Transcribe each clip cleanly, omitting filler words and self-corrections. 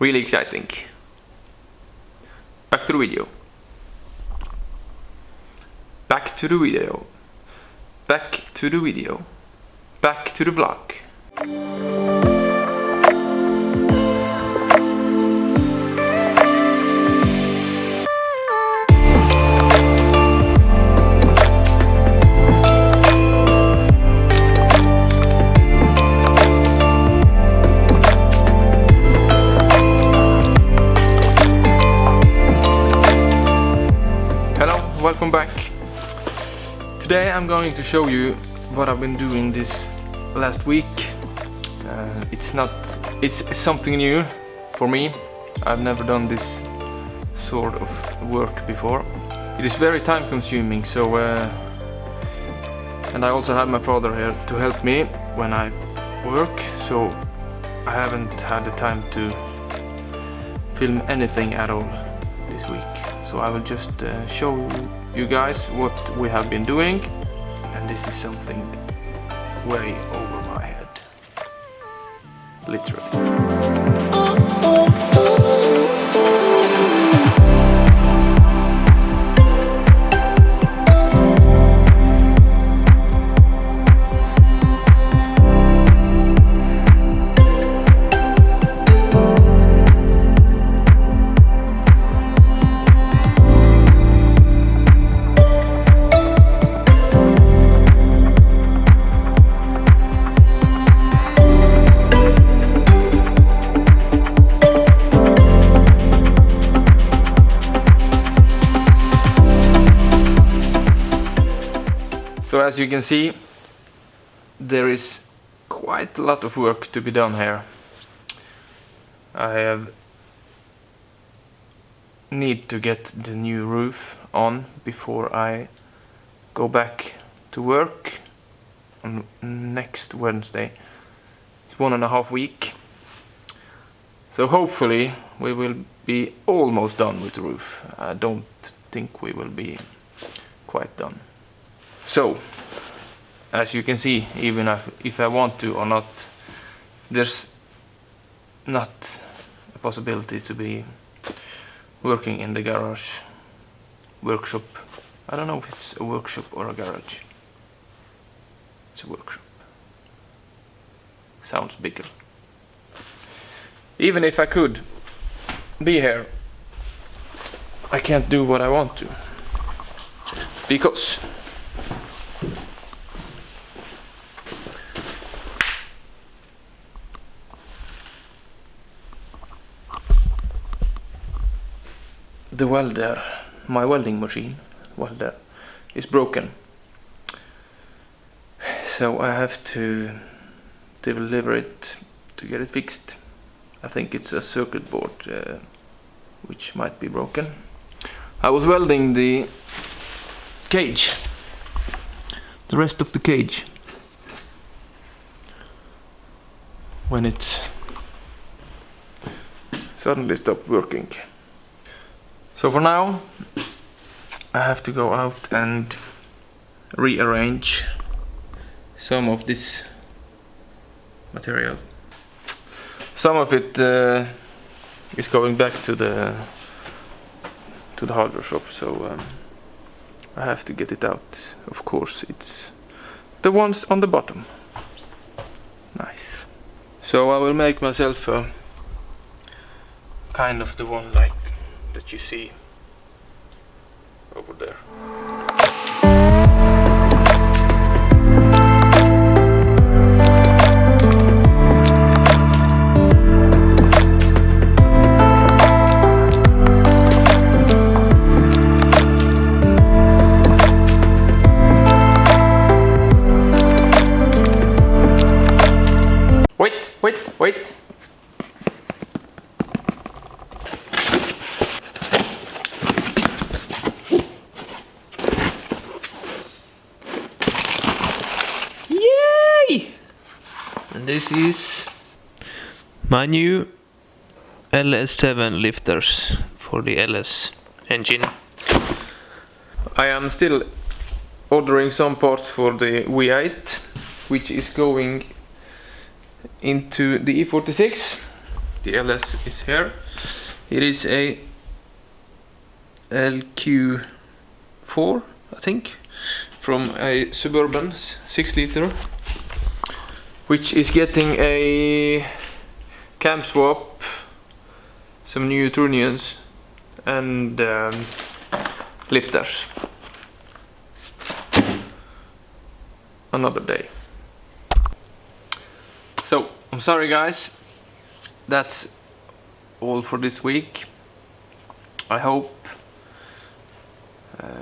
Really exciting. Back to the video. Back to the video. Back to the video. Back to the vlog. Welcome back. Today I'm going to show you what I've been doing this last week. It's something new for me. I've never done this sort of work before. It is very time consuming, so and I also have my father here to help me when I work, so I haven't had the time to film anything at all this week. So I will just show you guys what we have been doing, and this is something way over my head, literally. So as you can see, there is quite a lot of work to be done here. I need to get the new roof on before I go back to work on next Wednesday. It's 1.5 weeks. So hopefully we will be almost done with the roof. I don't think we will be quite done. So, as you can see, even if I want to or not, there's not a possibility to be working in the garage workshop. I don't know if it's a workshop or a garage. It's a workshop. Sounds bigger. Even if I could be here, I can't do what I want to, because the welder, my welding machine welder, is broken, so I have to deliver it to get it fixed. I think it's a circuit board which might be broken. I was welding the cage, the rest of the cage, when it suddenly stopped working. So for now I have to go out and rearrange some of this material. Some of it is going back to the hardware shop, so I have to get it out. Of course, it's the ones on the bottom. Nice. So I will make myself a kind of the one like that you see over there. Wait. Yay! And this is my new LS7 lifters for the LS engine. I am still ordering some parts for the V8, which is going into the E46. The LS is here. It is a LQ4, I think, from a Suburban 6 liter, which is getting a cam swap, some new trunnions, and lifters. Another day. So I'm sorry guys, that's all for this week. I hope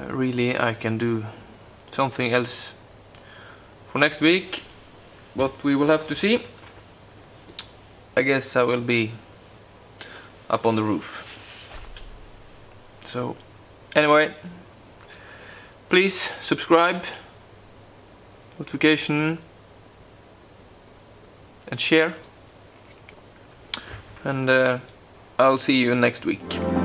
really I can do something else for next week, but we will have to see. I guess I will be up on the roof. So anyway, please subscribe, notification, and share, and I'll see you next week.